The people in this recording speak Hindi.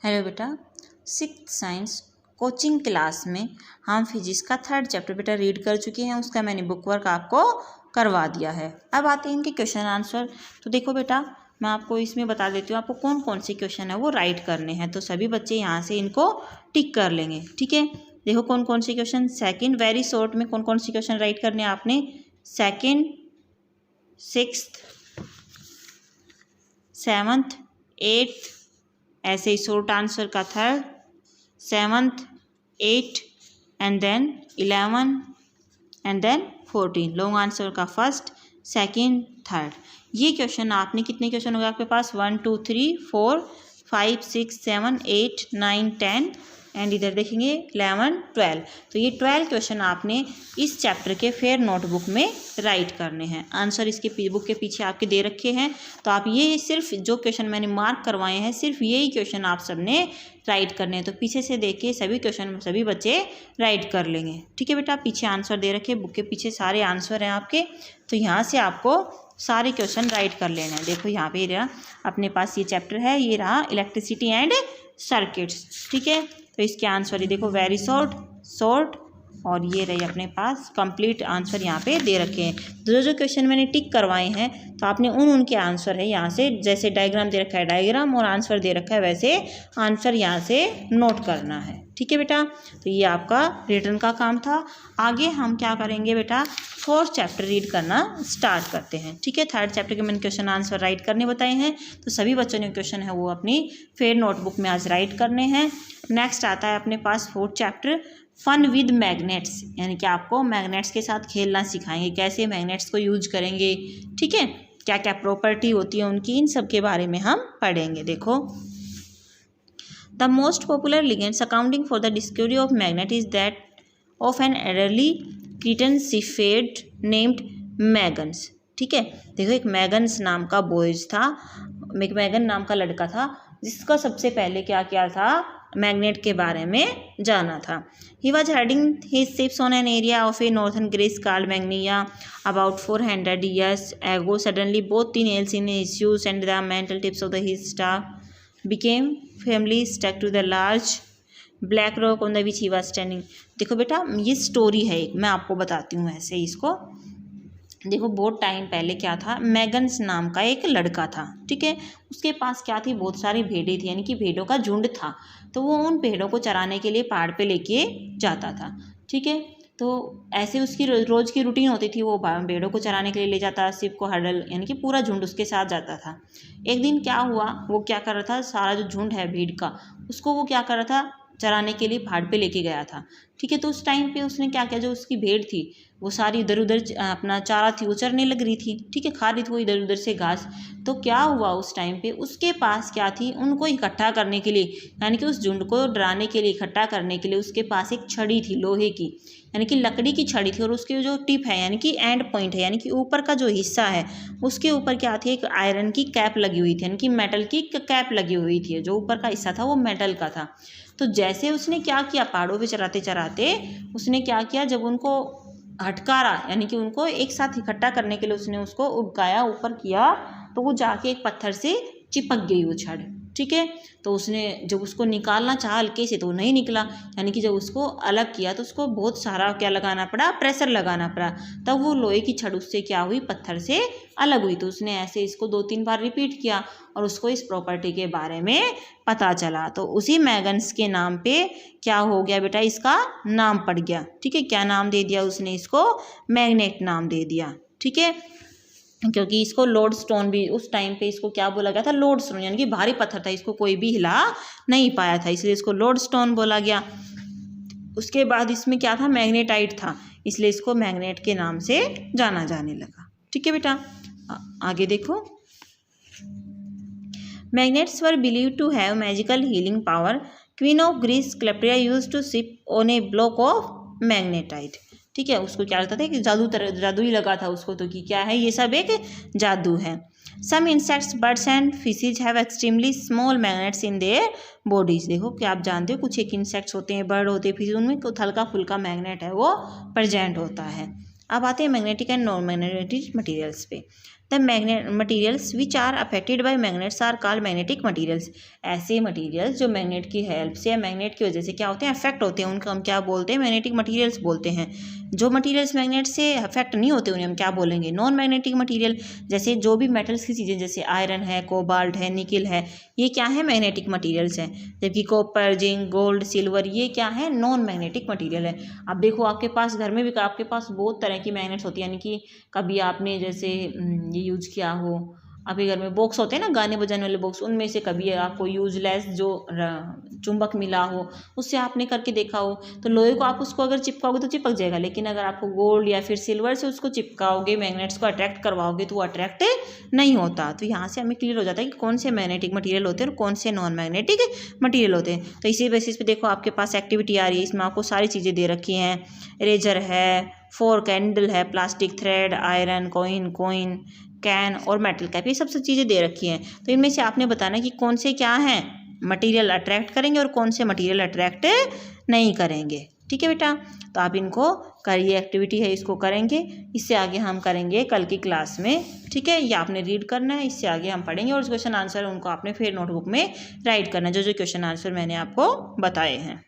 हेलो बेटा, सिक्स्थ साइंस कोचिंग क्लास में हम फिजिक्स का थर्ड चैप्टर बेटा रीड कर चुके हैं। उसका मैंने बुक वर्क आपको करवा दिया है। अब आते हैं इनके क्वेश्चन आंसर। तो देखो बेटा, मैं आपको इसमें बता देती हूँ आपको कौन कौन से क्वेश्चन है वो राइट करने हैं। तो सभी बच्चे यहाँ से इनको टिक कर लेंगे, ठीक है। देखो कौन कौन से क्वेश्चन। सेकेंड वेरी शॉर्ट में कौन कौन से क्वेश्चन राइट करने हैं आपने। सेकेंड, सिक्स्थ, सेवन्थ, एट्थ, ऐसे ही शॉर्ट आंसर का third, seventh, 8 and then 11 and then 14। Long answer का फर्स्ट, सेकंड, थर्ड। ये क्वेश्चन आपने कितने क्वेश्चन हो गए आपके पास 1 2 3 4 5 6 7 8 9 10 एंड इधर देखेंगे 11 12। तो ये 12 क्वेश्चन आपने इस चैप्टर के फेयर नोटबुक में राइट करने हैं। आंसर इसके बुक के पीछे आपके दे रखे हैं। तो आप ये सिर्फ जो क्वेश्चन मैंने मार्क करवाए हैं सिर्फ यही क्वेश्चन आप सबने राइट करने हैं। तो पीछे से देख के सभी क्वेश्चन सभी बच्चे राइट कर लेंगे, ठीक है बेटा। पीछे आंसर दे रखे, बुक के पीछे सारे आंसर हैं आपके। तो यहाँ से आपको सारे क्वेश्चन राइट कर लेना है। देखो यहाँ पे रहा अपने पास ये चैप्टर है, ये रहा इलेक्ट्रिसिटी एंड सर्किट्स, ठीक है। तो इसके आंसर ये देखो वेरी शॉर्ट, शॉर्ट, और ये रही अपने पास कंप्लीट आंसर यहाँ पे दे रखे हैं। जो जो क्वेश्चन मैंने टिक करवाए हैं तो आपने उनके आंसर है यहाँ से, जैसे डायग्राम दे रखा है डायग्राम और आंसर दे रखा है वैसे आंसर यहाँ से नोट करना है, ठीक है बेटा। तो ये आपका रिटर्न का काम था। आगे हम क्या करेंगे बेटा, फोर्थ चैप्टर रीड करना स्टार्ट करते हैं, ठीक है। थर्ड चैप्टर के मैंने क्वेश्चन आंसर राइट करने बताए हैं। तो सभी बच्चों ने क्वेश्चन है वो अपनी फेयर नोटबुक में आज राइट करने हैं। नेक्स्ट आता है अपने पास fourth chapter fun with magnets, यानी कि आपको मैग्नेट्स के साथ खेलना सिखाएंगे, कैसे मैग्नेट्स को यूज करेंगे, ठीक है। क्या क्या प्रॉपर्टी होती है उनकी, इन सब के बारे में हम पढ़ेंगे। देखो, the most popular legends accounting for the discovery of magnet is that of an early Cretan shepherd named Magnes, ठीक है। देखो एक मैगन्स नाम का बॉयज था, मैगन नाम का लड़का था जिसका सबसे पहले क्या किया था, मैग्नेट के बारे में जाना था। He was heading his ships on an area of a northern Greece called Magnesia about 400 years ago. Suddenly both the nails in his shoes and the metal tips of his staff became firmly stuck to the large black rock on the which he was standing. देखो बेटा ये स्टोरी है एक, मैं आपको बताती हूँ ऐसे इसको। देखो बहुत टाइम पहले क्या था, मैगन्स नाम का एक लड़का था, ठीक है। उसके पास क्या थी, बहुत सारी भेड़ें थी, यानी कि भेड़ों का झुंड था। तो वो उन भेड़ों को चराने के लिए पहाड़ पे लेके जाता था, ठीक है। तो ऐसे उसकी रोज़ की रूटीन होती थी, वो भेड़ों को चराने के लिए ले जाता, शिप को हर्डल, यानी कि पूरा झुंड उसके साथ जाता था। एक दिन क्या हुआ, वो क्या कर रहा था, सारा जो झुंड है भीड़ का उसको वो क्या कर रहा था, चराने के लिए पहाड़ पे लेके गया था, ठीक है। तो उस टाइम पे उसने क्या किया, जो उसकी भेड़ थी वो सारी इधर उधर अपना चारा थी वो चरने लग रही थी, ठीक है, खा रही थी वो इधर उधर से घास। तो क्या हुआ उस टाइम पे उसके पास क्या थी, उनको इकट्ठा करने के लिए, यानी कि उस झुंड को डराने के लिए, इकट्ठा करने के लिए उसके पास एक छड़ी थी लोहे की, यानी कि लकड़ी की छड़ी थी। और उसकी जो टिप है यानी कि एंड पॉइंट है, यानी कि ऊपर का जो हिस्सा है उसके ऊपर क्या थी, एक आयरन की कैप लगी हुई थी, यानी कि मेटल की कैप लगी हुई थी। जो ऊपर का हिस्सा था वो मेटल का था। तो जैसे उसने क्या किया, पहाड़ों पे चराते चराते उसने क्या किया, जब उनको हटकारा यानी कि उनको एक साथ इकट्ठा करने के लिए उसने उसको उबकाया, ऊपर किया, तो वो जाके एक पत्थर से चिपक गई वो छड़, ठीक है। तो उसने जब उसको निकालना चाहा हल्के से तो नहीं निकला, यानी कि जब उसको अलग किया तो उसको बहुत सारा क्या लगाना पड़ा, प्रेशर लगाना पड़ा, तब वो लोहे की छड़ उससे क्या हुई, पत्थर से अलग हुई। तो उसने ऐसे इसको 2-3 बार रिपीट किया और उसको इस प्रॉपर्टी के बारे में पता चला। तो उसी मैगन्स के नाम पे क्या हो गया बेटा, इसका नाम पड़ गया, ठीक है। क्या नाम दे दिया उसने, इसको मैग्नेट नाम दे दिया, ठीक है। क्योंकि इसको लोड स्टोन भी उस टाइम पे इसको क्या बोला गया था, लोड स्टोन, यानी कि भारी पत्थर था, इसको कोई भी हिला नहीं पाया था, इसलिए इसको लोड स्टोन बोला गया। उसके बाद इसमें क्या था, मैग्नेटाइट था, इसलिए इसको मैग्नेट के नाम से जाना जाने लगा, ठीक है बेटा। आगे देखो, magnets were believed to have magical healing power. Queen of Greece Cleopatra used to sip on a block of magnetite, ठीक है। उसको क्या लगता था कि जादू ही लगा था उसको, तो कि क्या है, ये सब एक जादू है। Some insects, birds and fishes have extremely small magnets in their bodies. देखो क्या आप जानते हो, कुछ एक इंसेक्ट्स होते हैं, बर्ड होते हैं, फिश, उनमें कुछ हल्का फुल्का मैग्नेट है वो प्रेजेंट होता है। अब आते हैं magnetic and non magnetic materials पे। The magnet materials which are affected by magnets are called magnetic materials. ऐसे मटीरियल्स जो मैग्नेट की हेल्प से या मैग्नेट की वजह से क्या होते हैं, अफेक्ट होते हैं, उनको हम क्या बोलते हैं, मैग्नेटिक मटीरियल्स बोलते हैं। जो मटीरियल्स मैग्नेट से अफेक्ट नहीं होते उन्हें हम क्या बोलेंगे, नॉन मैग्नेटिक मटीरियल। जैसे जो भी मेटल्स की चीज़ें जैसे आयरन है, कोबाल्ट है, निकिल है, ये क्या है, मैग्नेटिक मटीरियल्स हैं। जबकि कॉपर, जिंक, गोल्ड, सिल्वर ये क्या है, नॉन मैग्नेटिक मटीरियल है। अब देखो आपके पास घर में भी आपके पास बहुत तरह की मैग्नेट्स होती है, यानी कि कभी आपने जैसे ये यूज किया हो, आपके घर में बॉक्स होते हैं ना गाने बजाने वाले बॉक्स, उनमें से कभी आपको यूजलेस जो चुंबक मिला हो उससे आपने करके देखा हो, तो लोहे को आप उसको अगर चिपकाओगे तो चिपक जाएगा, लेकिन अगर आपको गोल्ड या फिर सिल्वर से उसको चिपकाओगे, मैग्नेट्स को अट्रैक्ट करवाओगे तो वो अट्रैक्ट नहीं होता। तो यहाँ से हमें क्लियर हो जाता है कि कौन से मैग्नेटिक मटीरियल होते हैं और कौन से नॉन मैग्नेटिक मटीरियल होते हैं। तो इसी बेसिस पे देखो आपके पास एक्टिविटी आ रही है, इसमें आपको सारी चीज़ें दे रखी हैं, इरेजर है, फोर्क, कैंडल है, plastic, thread, iron, coin, can और मेटल कैप, ये सब चीज़ें दे रखी हैं। तो इनमें से आपने बताना कि कौन से क्या हैं मटेरियल अट्रैक्ट करेंगे और कौन से मटेरियल अट्रैक्ट नहीं करेंगे। ठीक है बेटा, तो आप इनको करिए, एक्टिविटी है इसको करेंगे, इससे आगे हम करेंगे कल की क्लास में। ठीक है, ये आपने रीड करना है, इससे आगे हम पढ़ेंगे और क्वेश्चन आंसर उनको आपने फिर नोटबुक में राइट करना है, जो जो क्वेश्चन आंसर मैंने आपको बताए हैं।